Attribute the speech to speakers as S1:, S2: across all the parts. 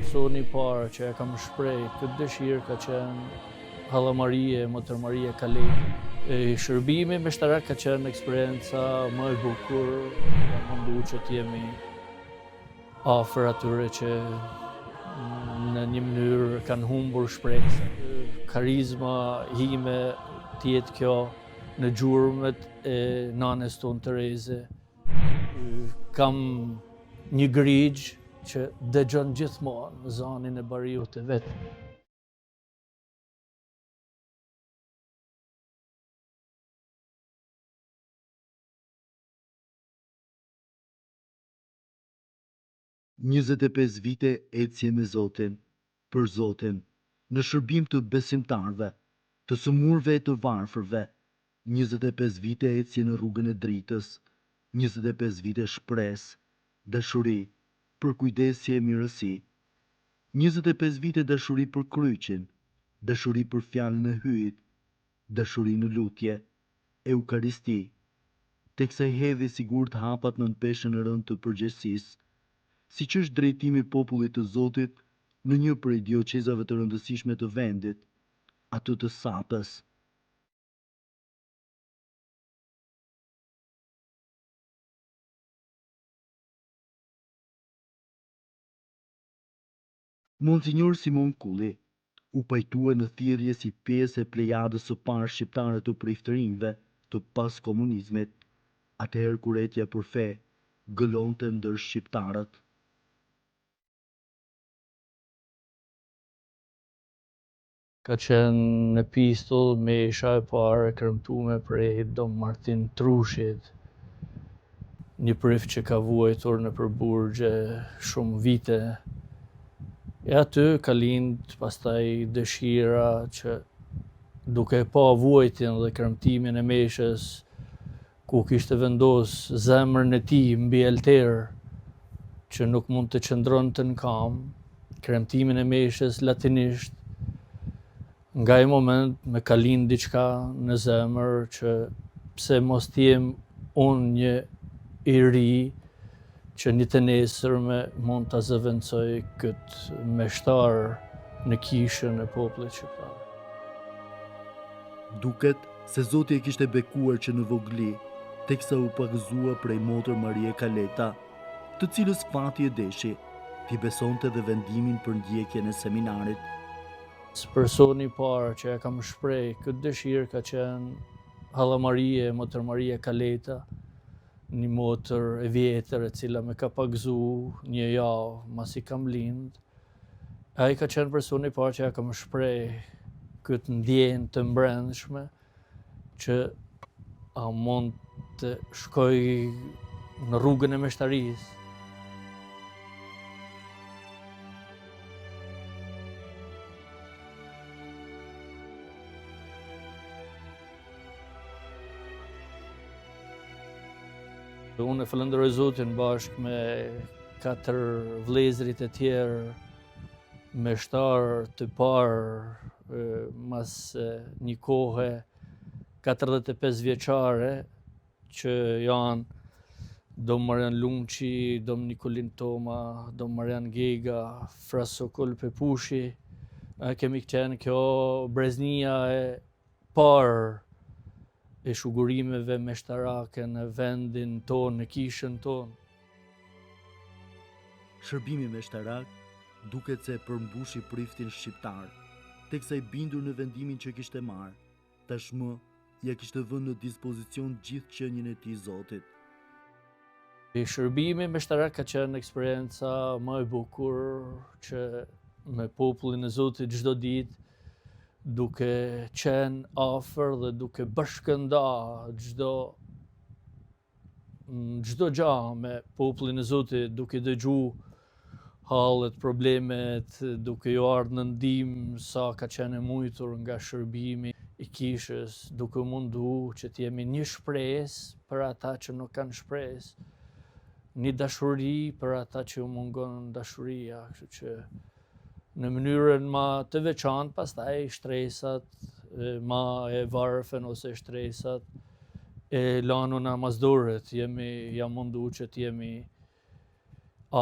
S1: Personi i parë që e kam shpreh këtë dëshirë ka qenë Halla Marie, Motër Maria Kaleti. Shërbimi meshtarak ka qenë eksperienca më e bukur, ka mundu që t'jemi afër atyre që në një mënyrë kanë humbur shpresën. Karizma ime t'jetë kjo në gjurmët e nanes tonë Tereze. Kam një grigj që dëgjon gjithmonë në zanin e bariut të vetë.
S2: Njëzet e 5 vite ecje me Zotin, për Zotin, në shërbim të besimtarve, të sëmurve e të varfërve, 25 vite ecje në rrugën e dritës, 25 vite shpresë, dashuri, për kujdesje e mirësi, 25 vite dashuri për kryqin, dashuri për fjalën e hyjit, dashuri në lutje, eukaristi, teksa i hedhi sigurt hapat nën peshën e rënd të përgjegjësisë, siç është drejtimi i popullit të Zotit në një prej dioqezave të rëndësishme të vendit, atë të Sapës. Monsinjor Simon Kulli u pajtua në thirrje si pjesë e plejadës së parë shqiptare të priftërinjve të pas komunizmit, atëherë kur etja për fe gëlonte ndër shqiptarët.
S1: Ka qenë epistull me isha e parë e kërmtume prej Dom Martin Trushit, një prift që ka vuajtur në përburgje shumë vite. E aty ka lind pastaj dëshira që duke pa vuajtjen dhe kërmtimin e meshës, ku kishte vendos zemrën e tij mbi alter, që nuk mund të qëndronte në kam, kremtimin e meshës latinisht, nga ai moment me ka lind diçka në zemër që pse mos t'jem unë një i ri që një të nesërme mund ta zëvendësoj këtë meshtar në kishën e popullit shqiptar.
S2: Duket se Zoti e kishte bekuar që në vogli, teksa u pagëzua prej Motër Marie Kaleta, të cilës fati e deshi, t'i besonte dhe vendimin për ndjekjen e seminarit.
S1: Personi i parë që e kam shpreh këtë dëshirë ka qenë Halla Marie, Motër Maria Kaleta, një motër e vjetër e cila me ka pagëzu një javë masi kam lind. Ai ka qenë personi i parë që e kam shpreh këtë ndjenjë të mbrëmshme që a mund të shkoj në rrugën e meshtarisë. Unë e falenderoj Zotin bashkë me 4 vëllezërit e tjerë, meshtar të parë mas një kohe 45 vjeçare që janë Dom Marian Lunçi, Dom Nikolin Toma, Dom Marian Gega, Fra Sokol Pepushi. Kemi qenë kjo breznia e parë e shugurimeve meshtarake në vendin tonë, në kishën tonë.
S2: Shërbimi meshtarak duket se përmbushi priftin shqiptar, teksa i bindur në vendimin që kishte marrë, tashmë ja kishte vënë në dispozicion gjithë qenien e tij Zotit.
S1: Shërbimi meshtarak ka qenë eksperienca më e bukur që me popullin e Zotit çdo ditë, duke qenë afër dhe duke bashkënda çdo gjë me popullin e Zotit, duke dëgju hallet, problemet, duke ju ardhur në ndihmë sa ka qenë e mujtur nga shërbimi i kishës, duke mundu që t'jemi një shpresë për ata që nuk kanë shpresë, një dashuri për ata që u mungon dashuria, kështu që në mënyrën ma të veçantë, pastaj shtresat ma e varfën ose shtresat e lanuna mazdoret, jam mundu që t'jemi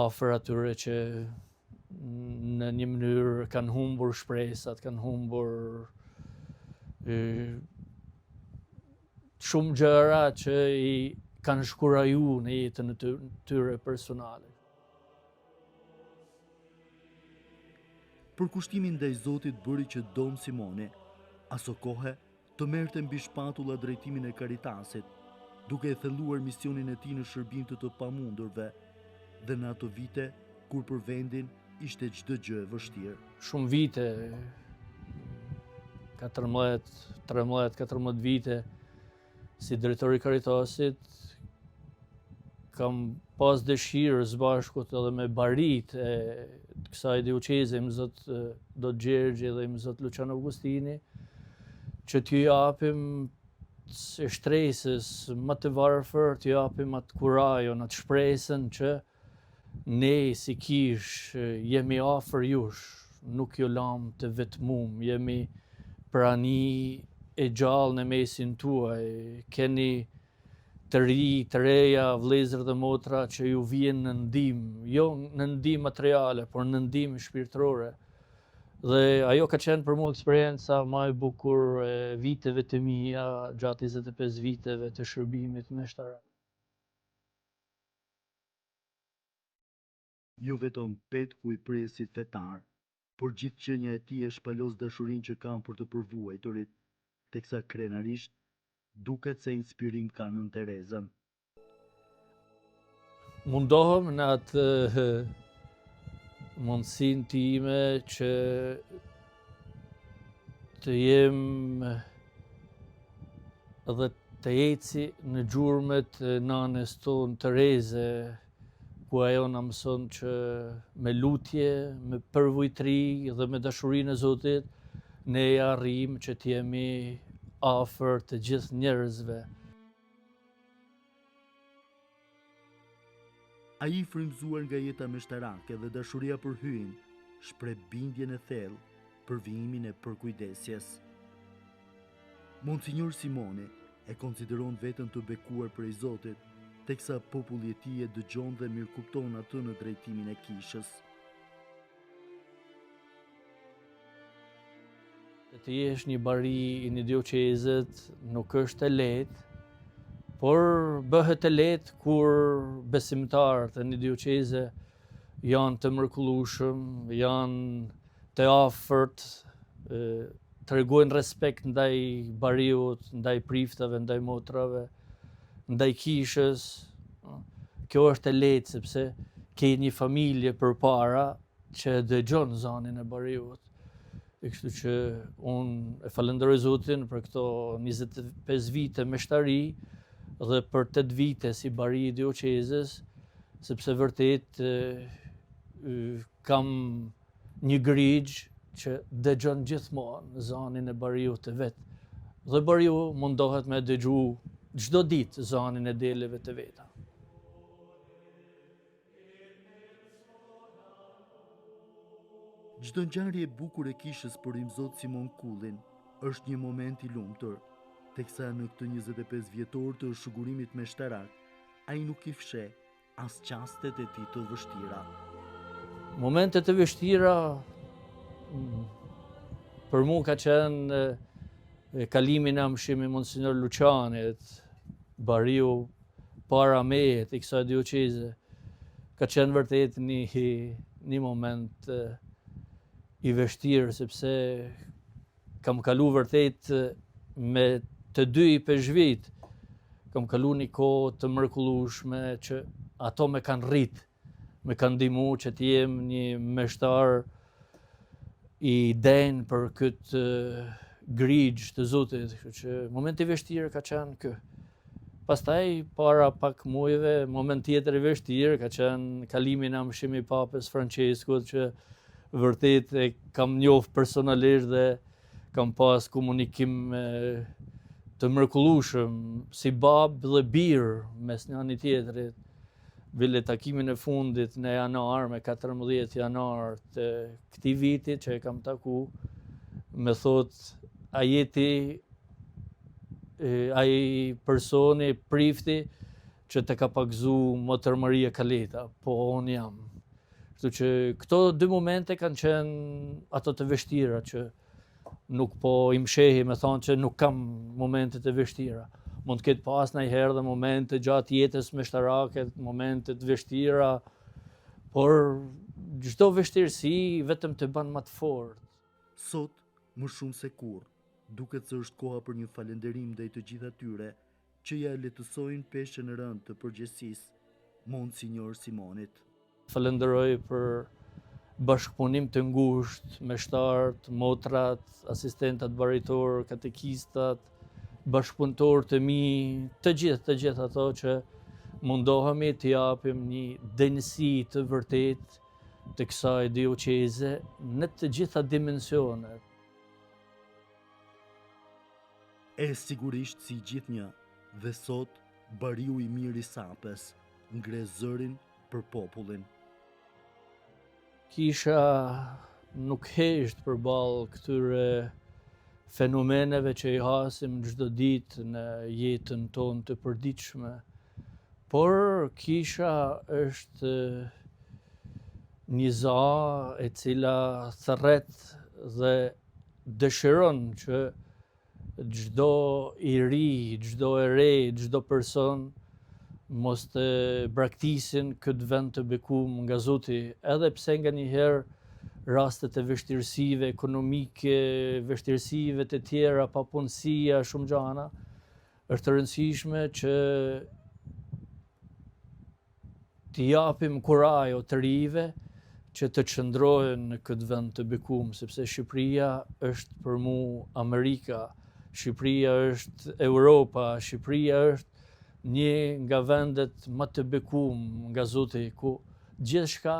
S1: afër atyre që në një mënyrë kanë humbur shpresat, kanë humbur shumë gjëra që i kanë shkuraju në jetën e tyre personale.
S2: Për kushtimin ndaj Zotit bëri që Dom Simone, aso kohe, të merrte mbi shpatulla drejtimin e Caritasit, duke e thelluar misionin e tij në shërbim të pamundurve, dhe në ato vite kur për vendin ishte çdo gjë e vështirë.
S1: Shumë vite, 13-14 vite, si drejtor i Caritasit, kam pas dëshirë së bashkut edhe me barit e kësaj dioqeze, më Zot do Gjergji dhe më Zot Lucian Augustini, që t'ju japim së shtresës më të varfër, t'ju japim atë kurajon, atë shpresën që ne si kish jemi afër jush, nuk ju lam të vetmum, jemi prani e gjallë në mesin tuaj, keni të ri, të reja, vëllezër dhe motra që ju vjen në ndihmë, jo në ndihmë materiale, por në ndihmë shpirtërore. Dhe ajo ka qenë për mua eksperienca më e bukur e viteve të mia gjatë 25 viteve të shërbimit meshtarak.
S2: Jo vetëm petku i presit fetar, por gjithë qenia e tij e shpalos dashurinë që kanë për të përvuajturit, teksa krenarisht duket se inspirim ka Nën Terezën.
S1: Mundohem në atë mundësinë time që të jem edhe të eci në gjurmët e nanes tonë Tereze, ku ajo na mëson që me lutje, me përvojtëri dhe me dashurinë e Zotit, ne arrijmë që të jemi afër të gjithë njerëzve.
S2: Ai i frymzuar nga jeta meshtarake dhe dashuria për hyn, shpreh bindjen e thellë për vijimin e përkujdesjes. Monsignor Simone e konsideron veten të bekuar prej Zotit, teksa populli i tij e dëgjon dhe mirëkupton atë në drejtimin e kishës.
S1: Të jesh një bari i një dioqezet nuk është e lehtë, por bëhet e lehtë kur besimtarët e një dioqeze janë të mrekullueshëm, janë të afërt, tregojnë respekt ndaj bariut, ndaj priftave, ndaj motrave, ndaj kishës. Kjo është e lehtë sepse ke një familje përpara që dëgjon zanin e bariut. Kështu që unë e falenderoj Zotin për këto 25 vite meshtari dhe për 8 vite si bari i dioqezes, sepse vërtet kam një grigj që dëgjon gjithmonë zanin e bariut të vet. Dhe bariu mundohet me dëgju çdo ditë zanin e deleve të veta.
S2: Çdo ngjarje e bukur e kishës për Imzot Simon Kullin është një moment i lumtur, teksa në këtë 25 vjetor të shëgurimit meshtarak, ai nuk i fsheh as qastet e tij të vështira.
S1: Momentet e vështira për mua ka qenë kalimi në amshimi Monsignor Lucianit, bariu para meje të kësaj dioqeze. Ka qenë vërtet një moment i vështirë, sepse kam kalu vërtet me të dy i peshvit, kam kalu një kohë të mrekullueshme që ato me kanë rrit, me kanë ndihmu që të jem një meshtar i denj për këtë grigj të Zotit, që momenti i vështirë ka qenë ky. Pastaj para pak muajve, moment tjetër i vështirë ka qenë kalimi në amshimi i Papës Franceskut, që vërtet e kam njoft personalisht dhe kam pas komunikim të mrekullueshëm si bab dhe bir mes njëri tjetrit. Bile takimin e fundit në janar, me 14 janar të këtij viti që e kam taku, me thot a jeti ai personi prifti që të ka pagzu Motër Maria Kaleta, po unë jam. Kështu që këto dy momente kanë qenë ato të vështira që nuk po i mshehi me thonë që nuk kam momente të vështira. Mund të ketë pas ndonjëherë dhe momente gjatë jetës meshtërake, momente të vështira, por çdo vështirësi vetëm të bën më të fortë.
S2: Sot, më shumë se kur, duket se është koha për një falënderim ndaj të gjithë atyre që ja letësojnë peshën e rëndë të përgjegjësisë, Monsinjor Simonit.
S1: Falenderoj për bashkëpunim të ngushtë me shtarët, motrat, asistentat baritor, katekistat, bashkëpunëtorë të mi, të gjithë ato që mundohemi të japim një denjësi të vërtet të kësaj dioqeze në të gjitha dimensionet.
S2: E sigurisht si gjithnjë, dhe sot bariu i mirë i Sapës ngre zërin për popullin.
S1: Kisha nuk hesht përballë këtyre fenomeneve që i hasim çdo ditë në jetën tonë të përditshme, por kisha është një za e cila thërret dhe dëshiron që çdo i ri, çdo e re, çdo person mos të braktisin këtë vend të bekuar nga Zoti, edhe pse nganjëherë rastet e vështirësive ekonomike, vështirësive të tjera, papunësia, shumë gjana, është e rëndësishme që t'i japim kurajo të rive që të qëndrohen në këtë vend të bekuar, sepse Shqipëria është për mu Amerika, Shqipëria është Europa, Shqipëria është një nga vendet më të bekuar nga Zoti, ku gjithçka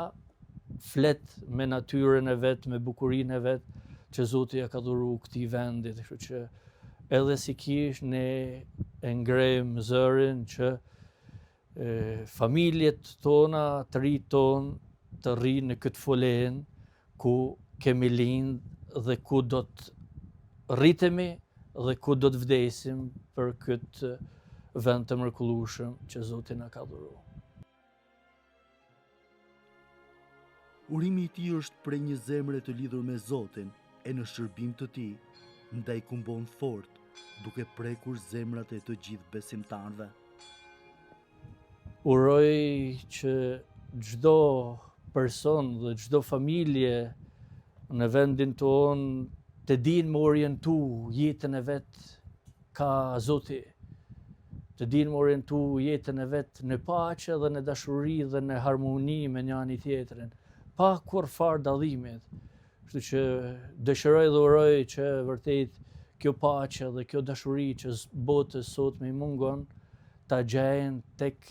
S1: flet me natyrën e vet, me bukurinë e vet që Zoti ja ka dhuruar këtij vendi, kështu që edhe si kish ne e ngrem zërin që familjet tona, të rinjt tonë të rrinë në këtë folen ku kemi lind dhe ku do të rritemi dhe ku do të vdesim për këtë vend të mrekullueshëm që Zoti na ka dhuruar.
S2: Urimi i tij është prej një zemre të lidhur me Zotin e në shërbim të tij, ndaj kumbon fort, duke prekur zemrat e të gjithë besimtarëve.
S1: Uroj që çdo person dhe çdo familje në vendin tonë të dinë me orientu jetën e vet ka Zoti, të dinë me orientu jetën e vet në paqe dhe në dashuri dhe në harmoni me njëri tjetrin, pa kurfar dallimit. Kështu që dëshiroj dhe uroj që vërtet kjo paqe dhe kjo dashuri që botës sot më mungon ta gjejnë tek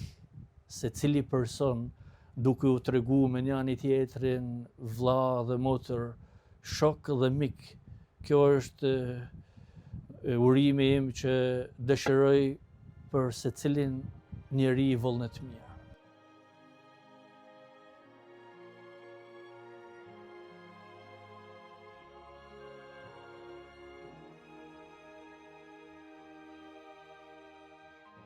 S1: secili person, duke u tregu me njëri tjetrin vëlla dhe motër, shok dhe mik. Kjo është urimi im që dëshiroj për secilin njeri i vullnet mirë.